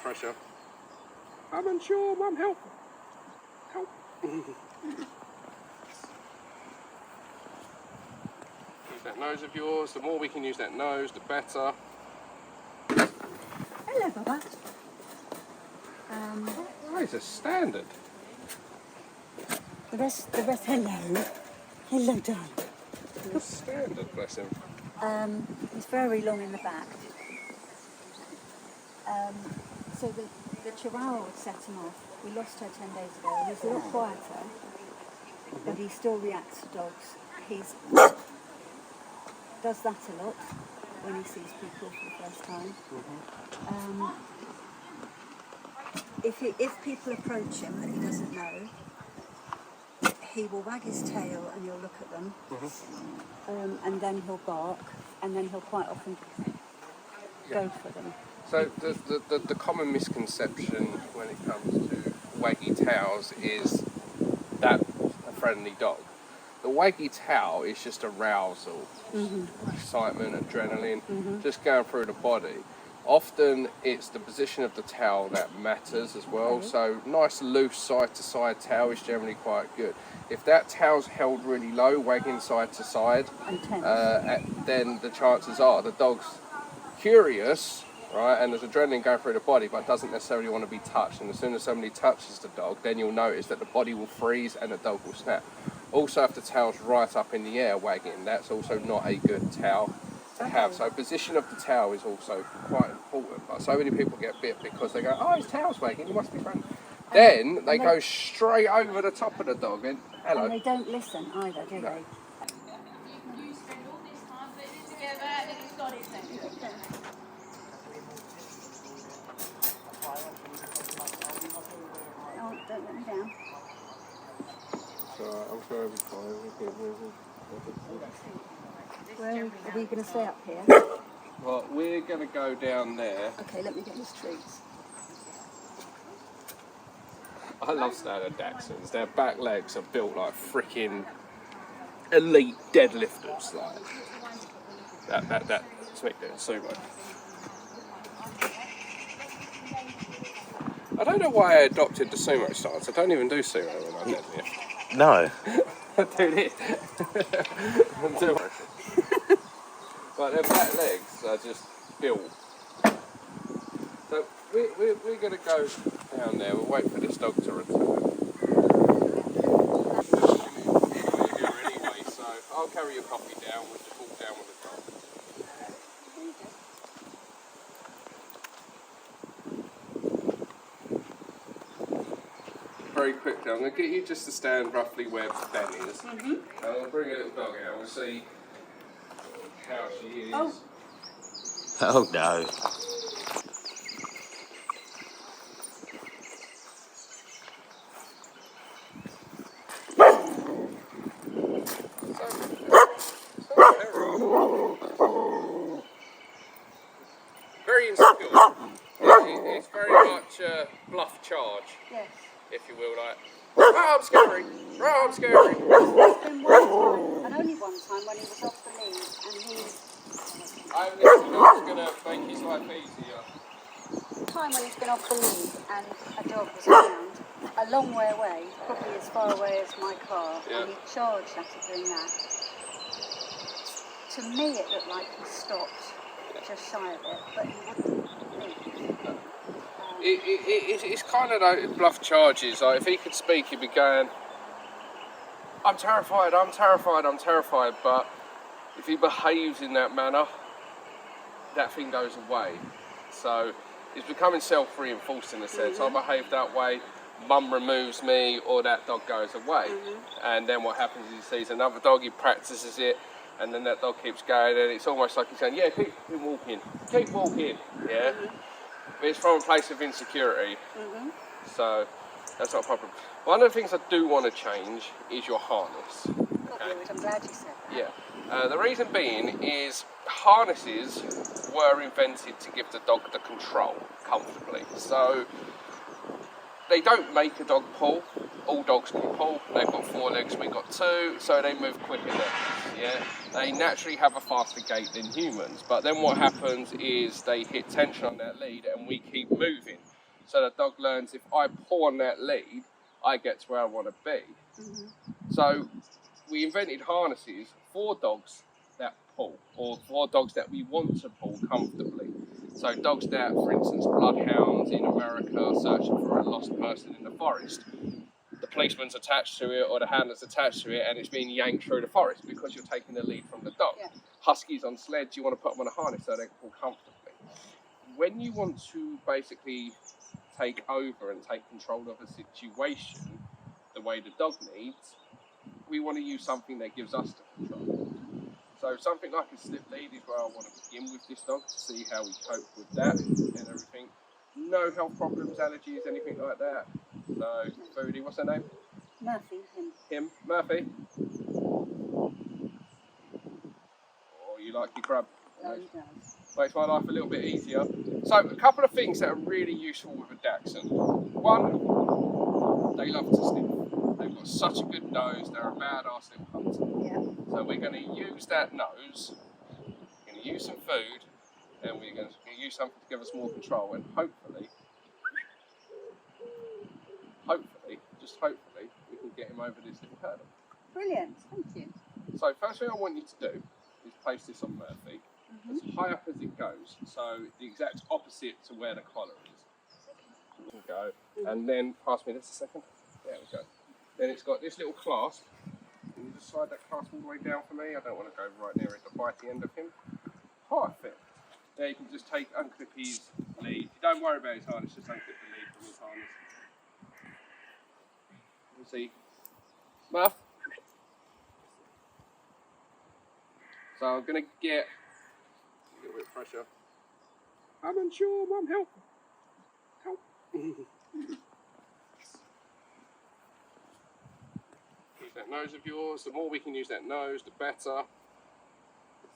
pressure. I'm unsure, Mum, help. Help. Use that nose of yours. The more we can use that nose, the better. Hello, Baba. That is a standard. The rest, hello. Hello, darling. A standard, bless him. He's very long in the back. So the Chihuahua would set him off. We lost her 10 days ago. He's a lot quieter, but he still reacts to dogs. He's does that a lot when he sees people for the first time. If people approach him that he doesn't know, he will wag his tail and you'll look at them, and then he'll bark, and then he'll quite often go for them. So the common misconception when it comes to waggy tails is that a friendly dog. The waggy tail is just arousal, excitement, adrenaline, just going through the body. Often it's the position of the tail that matters as well. So nice loose side to side tail is generally quite good. If that tail's held really low, wagging side to side, then the chances are the dog's curious, right, and there's adrenaline going through the body, but doesn't necessarily want to be touched. And as soon as somebody touches the dog, then you'll notice that the body will freeze and the dog will snap. Also, if the tail's right up in the air wagging, that's also not a good tail to have. So position of the tail is also quite important. But so many people get bit because they go, oh, his tail's wagging, he must be friendly. Then they go straight over the top of the dog and hello. And they don't listen either, do they? You spend all this time putting it together and then it's got it then. Oh, don't let me down. I'm sure it'll be fine. Where are we going to stay up here? Well, we're going to go down there. Okay, let me get his treats. I love standard Dachshunds. Their back legs are built like freaking elite deadlifters. Like that smack there, sumo. I don't know why I adopted the sumo stance. I don't even do sumo when I deadlift. No. I do this. But their back legs are just built. So we're going to go down there. We'll wait for this dog to return. We're here anyway, so I'll carry your coffee down. We'll just walk down with the dog. Very quickly, I'm going to get you just to stand roughly where Ben is. And I'll bring a little dog out. We'll see how she is. Oh no. Very insecure. It's very much a bluff charge, Yes. if you will, like, oh, I'm scary, oh, I'm scary. There's been one time, and only one time, when he was off the lead, and I'm just going to make his life easier. time when he's been off the lead and a dog was around, a long way away, probably as far away as my car, and he charged after doing that. To me, it looked like he stopped just shy of it, but he wouldn't leave. It's kind of like bluff charges. Like if he could speak, he'd be going, I'm terrified, I'm terrified, I'm terrified. But if he behaves in that manner, that thing goes away. So it's becoming self-reinforced in a sense. I behave that way, mum removes me, or that dog goes away. And then what happens is he sees another dog, he practices it, and then that dog keeps going, and it's almost like he's saying, yeah, keep walking, yeah. But it's from a place of insecurity, so that's not a problem. One of the things I do want to change is your harness. Okay. I'm glad you said that. Yeah. The reason being is harnesses were invented to give the dog the control comfortably. So they don't make a dog pull. All dogs can pull. They've got 4 legs, we've got 2, so they move quicker than us. Yeah. They naturally have a faster gait than humans, but then what happens is they hit tension on that lead and we keep moving. So the dog learns if I pull on that lead, I get to where I want to be. So we invented harnesses for dogs that pull, or for dogs that we want to pull comfortably. So dogs that, for instance, bloodhounds in America are searching for a lost person in the forest. The policeman's attached to it or the handler's attached to it and it's being yanked through the forest because you're taking the lead from the dog. Yeah. Huskies on sleds, you want to put them on a harness so they can pull comfortably. When you want to basically take over and take control of a situation the way the dog needs, we want to use something that gives us the control. So something like a slip lead is where I want to begin with this dog to see how we cope with that and everything. No health problems, allergies, anything like that. So, Foodie, what's her name? Murphy, him. Murphy. Oh, you like your grub? Oh, he does. Makes my life a little bit easier. So, a couple of things that are really useful with a Dachshund. One, they love to sniff. They've got such a good nose, they're a badass little hunter. Yeah. So we're going to use that nose, we're going to use some food, and we're going to use something to give us more control, and hopefully, just hopefully, we can get him over this little hurdle. Brilliant, thank you. So first thing I want you to do is place this on Murphy, as high up as it goes, so the exact opposite to where the collar is. There we go, and then pass me this a second. There we go. Then it's got this little clasp. Can you just slide that clasp all the way down for me? I don't want to go right near it to bite the end of him. Perfect. There you can just unclip his lead. Don't worry about his harness, just unclip the lead from his harness. You see, Muff. So I'm going to get a little bit of pressure. I'm unsure, Mum, help. Help. Use that nose of yours. The more we can use that nose, the better. So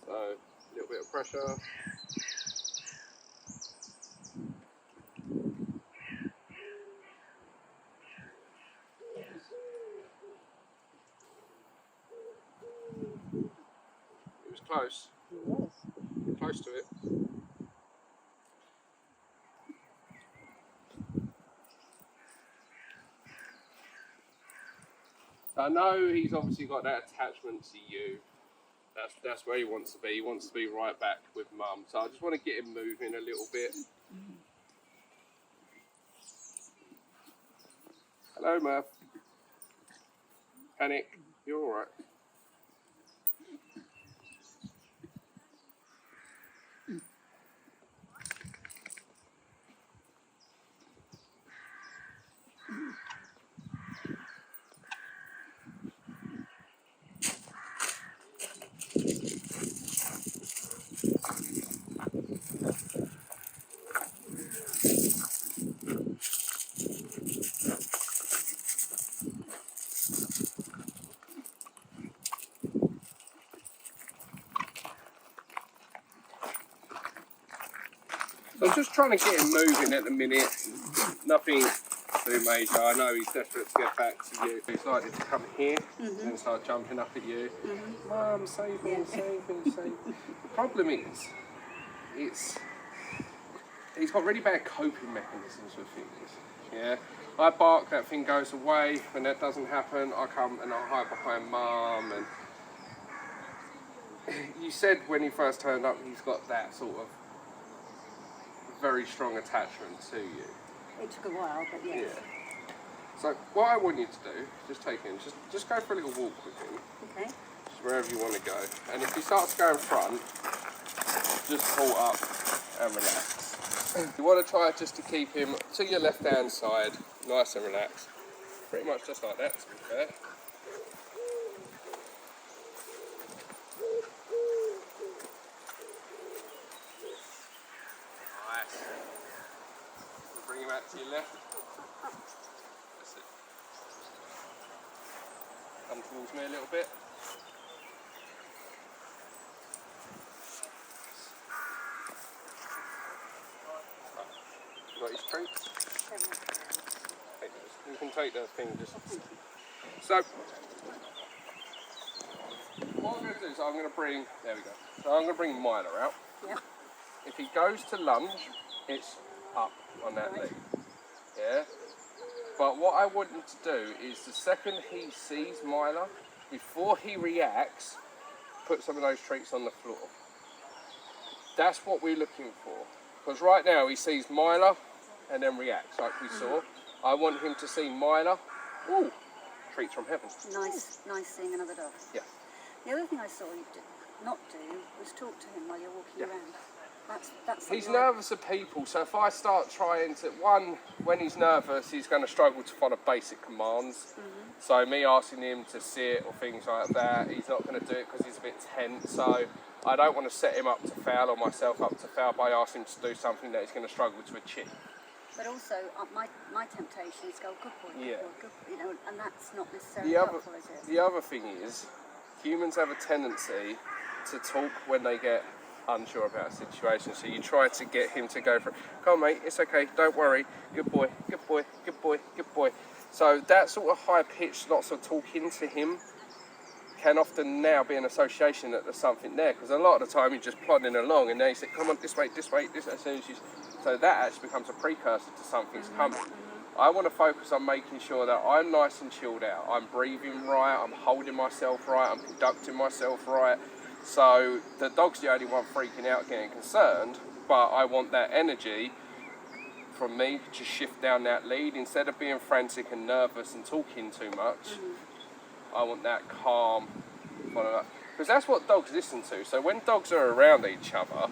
a little bit of pressure. It was close. It was. Close to it. I know he's obviously got that attachment to you. That's where he wants to be. He wants to be right back with Mum. So I just want to get him moving a little bit. Hello, Murph. Panic. You're all right. So I'm just trying to get him moving at the minute. Nothing too major. I know he's desperate to get back to you. He's likely to come here and start jumping up at you. Mum, save me, save me, save me. The problem is, he's got really bad coping mechanisms with things. Yeah, I bark, that thing goes away. When that doesn't happen, I come and I hide behind Mum. And you said when he first turned up, he's got that sort of very strong attachment to you. It took a while, but yes. Yeah. So what I want you to do, just take him, just go for a little walk with him. Okay. Just wherever you want to go. And if he starts to go in front, just pull up and relax. You want to try just to keep him to your left hand side, nice and relaxed. Pretty much just like that, to be fair. Nice. Bring him out to your left. That's it. Come towards me a little bit. Got his treats? You can take those things. So, what I'm going to do is I'm going to bring, there we go. So I'm going to bring Myla out. Yeah. If he goes to lunge, it's up on that leg. Yeah? But what I want him to do is the second he sees Myla, before he reacts, put some of those treats on the floor. That's what we're looking for. Because right now he sees Myla and then reacts like we saw. I want him to see Myla. Ooh, treats from heaven. Nice seeing another dog. Yeah. The other thing I saw you not do was talk to him while you're walking around. That's He's something nervous of people, so if I start trying to, when he's nervous, he's going to struggle to follow basic commands. So me asking him to sit or things like that, he's not going to do it because he's a bit tense. So I don't want to set him up to fail or myself up to fail by asking him to do something that he's going to struggle to achieve. But also, my temptation is go, good boy, Yeah. good boy, you know, and that's not necessarily The other, helpful, is it? the other thing is, humans have a tendency to talk when they get unsure about a situation. So you try to get him to go for it. Come on, mate, it's okay, don't worry. Good boy, good boy, good boy, good boy. So that sort of high-pitched, lots of talking to him can often now be an association that there's something there. Because a lot of the time you're just plodding along and then you say, come on, this way, this way, this way. As soon as you, so that actually becomes a precursor to something's coming. I want to focus on making sure that I'm nice and chilled out. I'm breathing right, I'm holding myself right, I'm conducting myself right. So the dog's the only one freaking out, getting concerned, but I want that energy from me to shift down that lead. Instead of being frantic and nervous and talking too much, I want that calm, because that's what dogs listen to. So when dogs are around each other,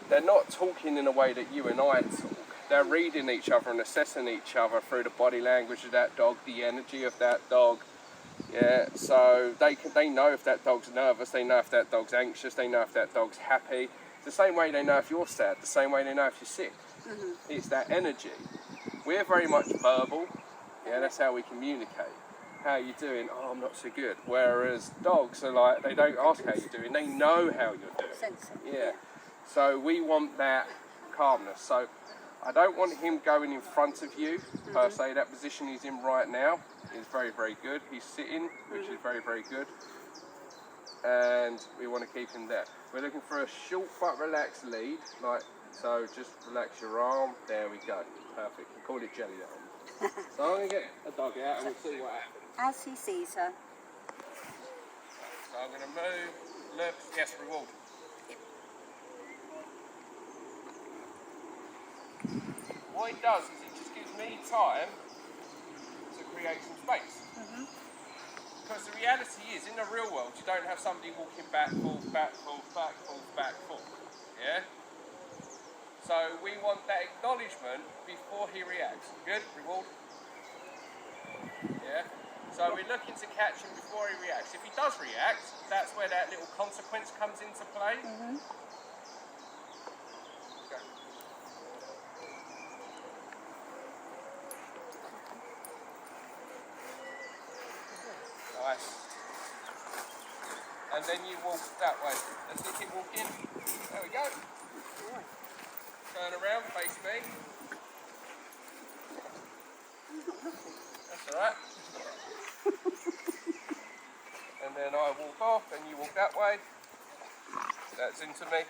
they're not talking in a way that you and I talk. They're reading each other and assessing each other through the body language of that dog, the energy of that dog. Yeah, so they know if that dog's nervous, they know if that dog's anxious, they know if that dog's happy. It's the same way they know if you're sad, the same way they know if you're sick. It's that energy. We're very much verbal, yeah, that's how we communicate. How are you doing? Oh, I'm not so good. Whereas dogs are like, they don't ask how you're doing, they know how you're doing. Sensing. Yeah. So we want that calmness. So I don't want him going in front of you, per se. That position he's in right now is very, very good. He's sitting, which is very, very good. And we want to keep him there. We're looking for a short but relaxed lead. Like, so just relax your arm. There we go. Perfect. We call it jelly arm. So I'm going to get a dog out and we'll see what happens. As he sees her. So I'm going to move, look, yes, reward. What it does is it just gives me time to create some space. Because the reality is, in the real world, you don't have somebody walking back, forth, back, forth, back, forth, back, forth. Yeah? So we want that acknowledgement before he reacts. Good? Reward? Yeah? So we're looking to catch him before he reacts. If he does react, that's where that little consequence comes into play. Go. Nice. And then you walk that way. Let's see him walk in. There we go. Turn around, face me. That's alright. And then I walk off and you walk that way. That's into me.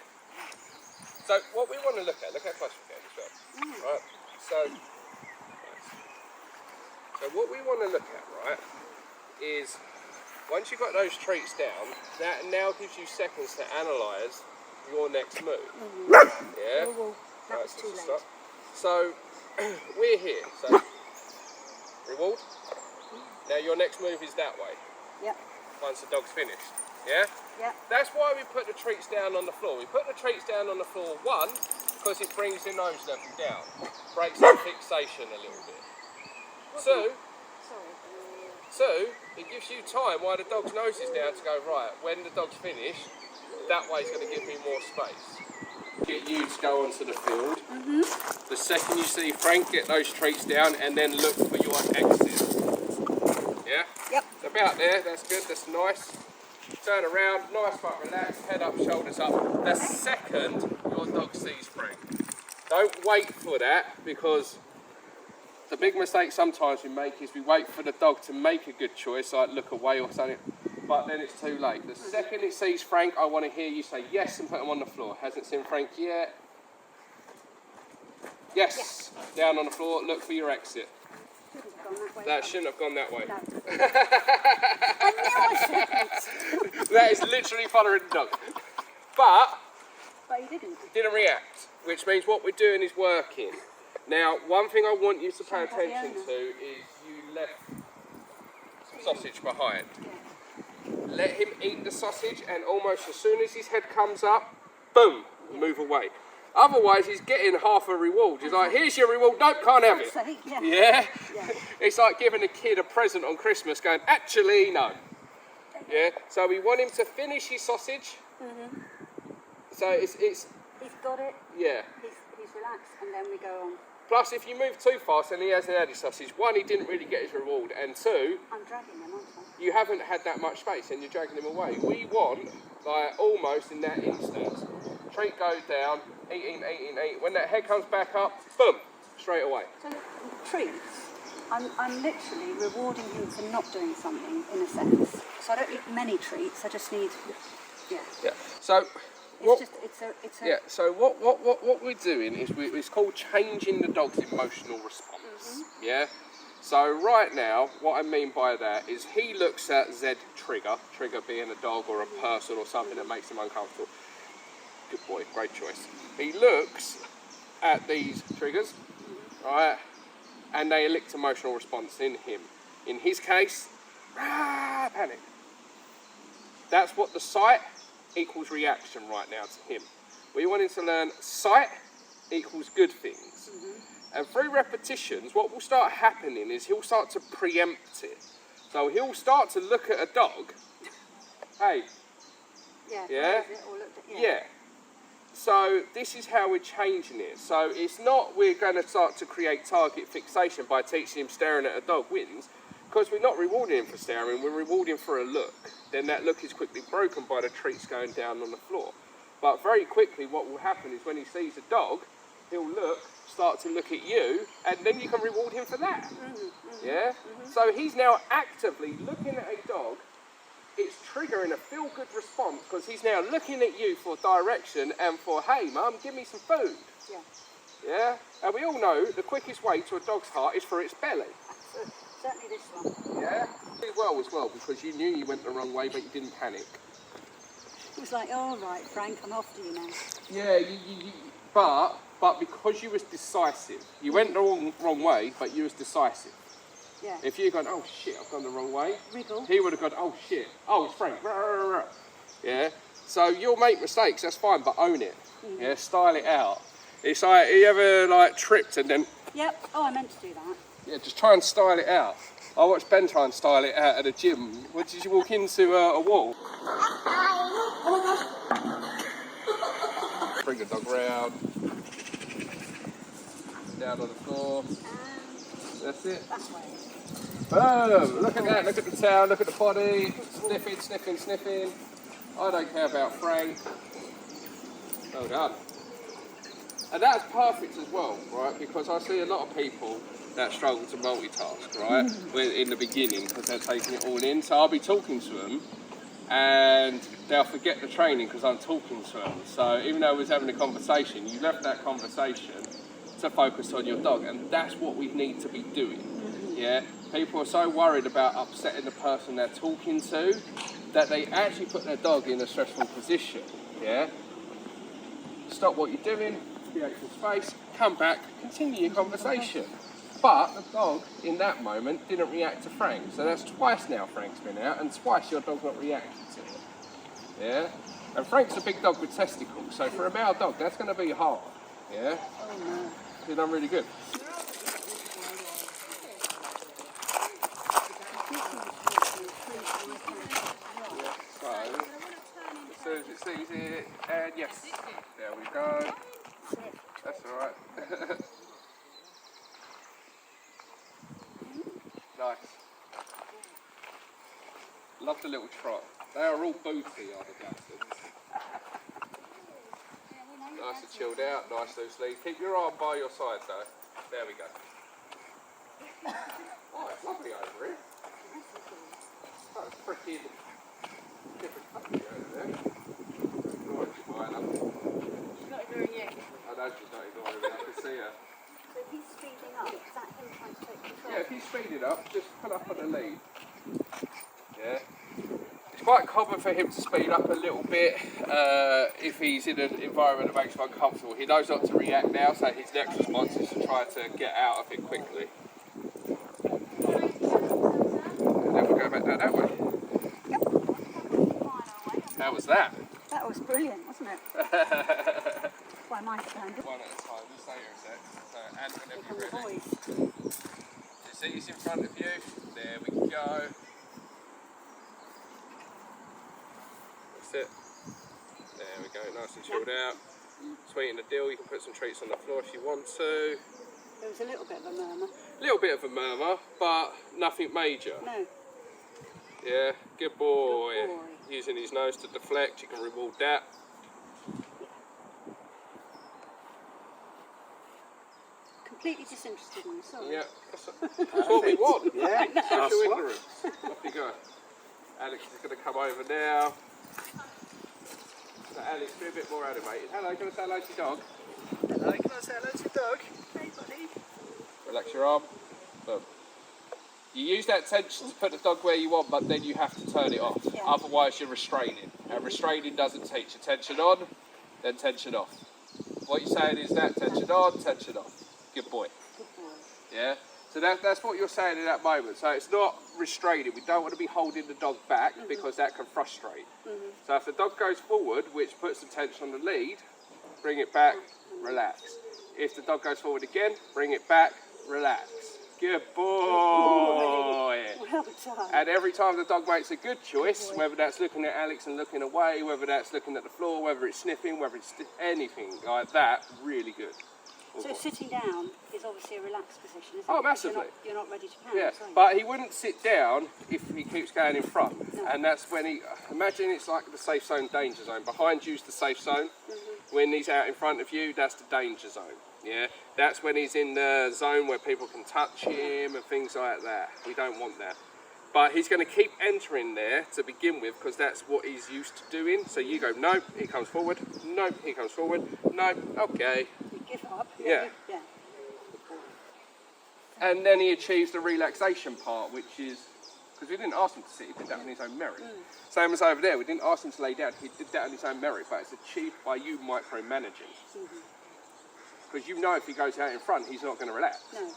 So what we want to look how close we get as well. Right? So what we want to look at, right, is once you've got those treats down, that now gives you seconds to analyse your next move. Yeah? That was too late. Stop. So we're here. So reward. Now your next move is that way. Yep. Once the dog's finished. Yeah? Yep. That's why we put the treats down on the floor. We put the treats down on the floor, one, because it brings the nose level down. Breaks the fixation a little bit. Two, it gives you time while the dog's nose is down to go, right, when the dog's finished, that way's going to give me more space. Get you to go onto the field. The second you see Frank, get those treats down and then look for your exit. Yeah? Yep. It's about there, that's good, that's nice. Turn around, nice but relaxed, head up, shoulders up. The second your dog sees Frank. Don't wait for that, because the big mistake sometimes we make is we wait for the dog to make a good choice, like look away or something, but then it's too late. The second it sees Frank, I want to hear you say yes and put him on the floor. Hasn't seen Frank yet. Yes. Down on the floor, look for your exit. Shouldn't have gone that way. That shouldn't have gone that way. No. I knew I shouldn't. That is literally following the dog. But But he didn't. react, which means what we're doing is working. Now, one thing I want you to pay Shout out the attention owner. to is you left some sausage behind. Yeah. Let him eat the sausage, and almost as soon as his head comes up, boom, move away. Otherwise, he's getting half a reward. He's like, here's your reward, nope, can't have it. So, yeah. Yeah? Yeah. It's like giving a kid a present on Christmas going, actually, no. Yeah? So we want him to finish his sausage. Mm-hmm. So it's He's got it. yeah. He's relaxed, and then we go on. Plus, if you move too fast and he hasn't had his sausage, one, he didn't really get his reward, and two, I'm dragging him, aren't I? you haven't had that much space and you're dragging him away. We want, like, almost in that instance, treat goes down, eat. When that head comes back up, boom, straight away. So treats, I'm literally rewarding him for not doing something in a sense. So I don't need many treats. I just need, yeah. Yeah. So what? It's a. Yeah. So what we're doing is it's called changing the dog's emotional response. Yeah. So right now, what I mean by that is he looks at Z trigger being a dog or a person or something that makes him uncomfortable. Good boy, great choice. He looks at these triggers, right, and they elicit emotional response in him. In his case, panic. That's what the sight equals reaction right now to him. We want him to learn sight equals good things. And through repetitions, what will start happening is he'll start to preempt it. So he'll start to look at a dog. Hey, Yeah. Yeah? Is it? Or looked at, yeah. So this is how we're changing it. So it's not we're going to start to create target fixation by teaching him staring at a dog wins, because we're not rewarding him for staring, we're rewarding for a look. Then that look is quickly broken by the treats going down on the floor. But very quickly what will happen is when he sees a dog, he'll start to look at you, and then you can reward him for that. Yeah? So he's now actively looking at a dog. It's triggering a feel-good response because he's now looking at you for direction and for, hey, mum, give me some food. Yeah. Yeah? And we all know the quickest way to a dog's heart is for its belly. So, certainly this one. Yeah? Did well as well because you knew you went the wrong way, but you didn't panic. He was like, all right, Frank, I'm after you now. Yeah, but because you was decisive, you went the wrong way, but you was decisive. Yeah. If you'd gone, oh shit, I've gone the wrong way, Wriggle. he would have gone, oh shit, oh it's Frank. Yeah. So you'll make mistakes, that's fine, but own it. Yeah, style it out. It's like you ever like tripped and then Yep. Oh, I meant to do that. yeah, just try and style it out. I watched Ben try and style it out at the gym. What did you walk into a wall? Bring the dog round. Down on the floor. That's it. That way. Boom! Look at that, look at the tail, look at the body. Sniffing. I don't care about Frank. Well done. And that's perfect as well, right? Because I see a lot of people that struggle to multitask, right? In the beginning, because they're taking it all in. So I'll be talking to them and they'll forget the training because I'm talking to them. So even though I was having a conversation, you left that conversation to focus on your dog, and that's what we need to be doing. Yeah, people are so worried about upsetting the person they're talking to that they actually put their dog in a stressful position. Yeah, stop what you're doing, create some space, come back, continue your conversation. But the dog in that moment didn't react to Frank, so that's twice now Frank's been out, and twice your dog's not reacted to it. Yeah, and Frank's a big dog with testicles, so for a male dog that's going to be hard. Yeah. Oh no. You've done really good. So, as soon as it sees it, and yes, there we go. That's alright. Nice. Love the little trot. They are all booty, are the Dachshunds. Nice and chilled out, nice loose lead. Keep your arm by your side though. There we go. Oh, it's lovely over here. Oh, it's freaking different country over there. Oh, she's fine up. She's not ignoring you. I know she's not ignoring me, I can see her. speed it up, just pull up on the lead. Yeah. It's quite common for him to speed up a little bit if he's in an environment that makes him uncomfortable. He knows not to react now, so his next response is to try to get out of it quickly. And then we'll go back down that way. How was that? That was brilliant, wasn't it? By my standard. One at a time, just stay here a sec. So, and whenever From you're the ready. voice. The seat is in front of you. There we go. That's it. There we go, nice and chilled out. Sweeten the deal, you can put some treats on the floor if you want to. There was a little bit of a murmur. A little bit of a murmur, but nothing major. No. Yeah, good boy. Good boy. Using his nose to deflect, you can reward that. Completely disinterested in you, sorry. Yeah, that's what we want. Yeah, Social ignorance. Off you go. Alex is going to come over now. So Alex, be a bit more animated. Hello, can I say hello to your dog? Hello, can I say hello to your dog? Hey, buddy. Relax your arm. Boom. You use that tension to put the dog where you want, but then you have to turn it off. Yeah. Otherwise you're restraining. And restraining doesn't teach you tension on, then tension off. What you're saying is that tension on, tension off. Good boy. Good boy. Yeah? So that's what you're saying in that moment. So it's not restraining. We don't want to be holding the dog back because that can frustrate. So if the dog goes forward, which puts some tension on the lead, bring it back, relax. If the dog goes forward again, bring it back, relax. Good boy. Well done. And every time the dog makes a good choice, whether that's looking at Alex and looking away, whether that's looking at the floor, whether it's sniffing, whether it's anything like that, really good. So sitting down is obviously a relaxed position, isn't it? Oh, 'Cause massively. You're not ready to pounce, Yeah, are you? but he wouldn't sit down if he keeps going in front. No. And that's when he, imagine it's like the safe zone, danger zone. Behind you's the safe zone. When he's out in front of you, that's the danger zone. Yeah, that's when he's in the zone where people can touch him and things like that. We don't want that. But he's going to keep entering there to begin with because that's what he's used to doing. So you go, nope, he comes forward, nope, he comes forward, nope, okay. You give up. Yeah. Yeah. And then he achieves the relaxation part, which is, because we didn't ask him to sit, he did that on his own merit. Same as over there, we didn't ask him to lay down, he did that on his own merit, but it's achieved by you micromanaging. Because you know if he goes out in front, he's not going to relax. No.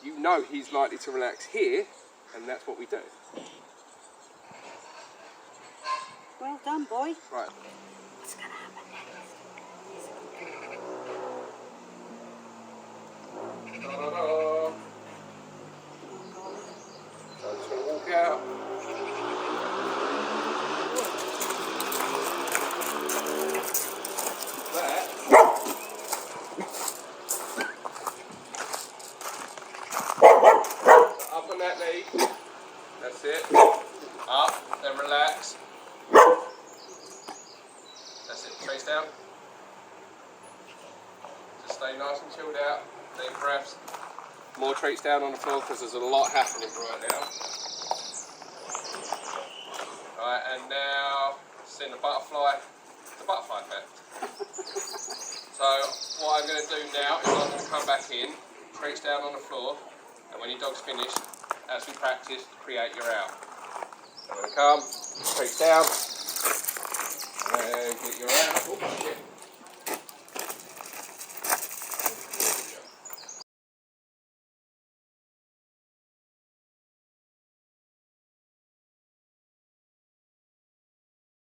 You know he's likely to relax here, and that's what we do. Well done, boy. Right. What's going to happen next? Da-da-da. So I'm just going to walk out. That. So up on that knee. That's it. Up, then relax. That's it. Face down. Just stay nice and chilled out. Deep breaths. More treats down on the floor because there's a lot happening right now. Right, and now send the butterfly effect. So what I'm going to do now is I'm going to come back in, treats down on the floor, and when your dog's finished, as we practice, create your out. I'm going to come, treats down, and get your out. Oh shit.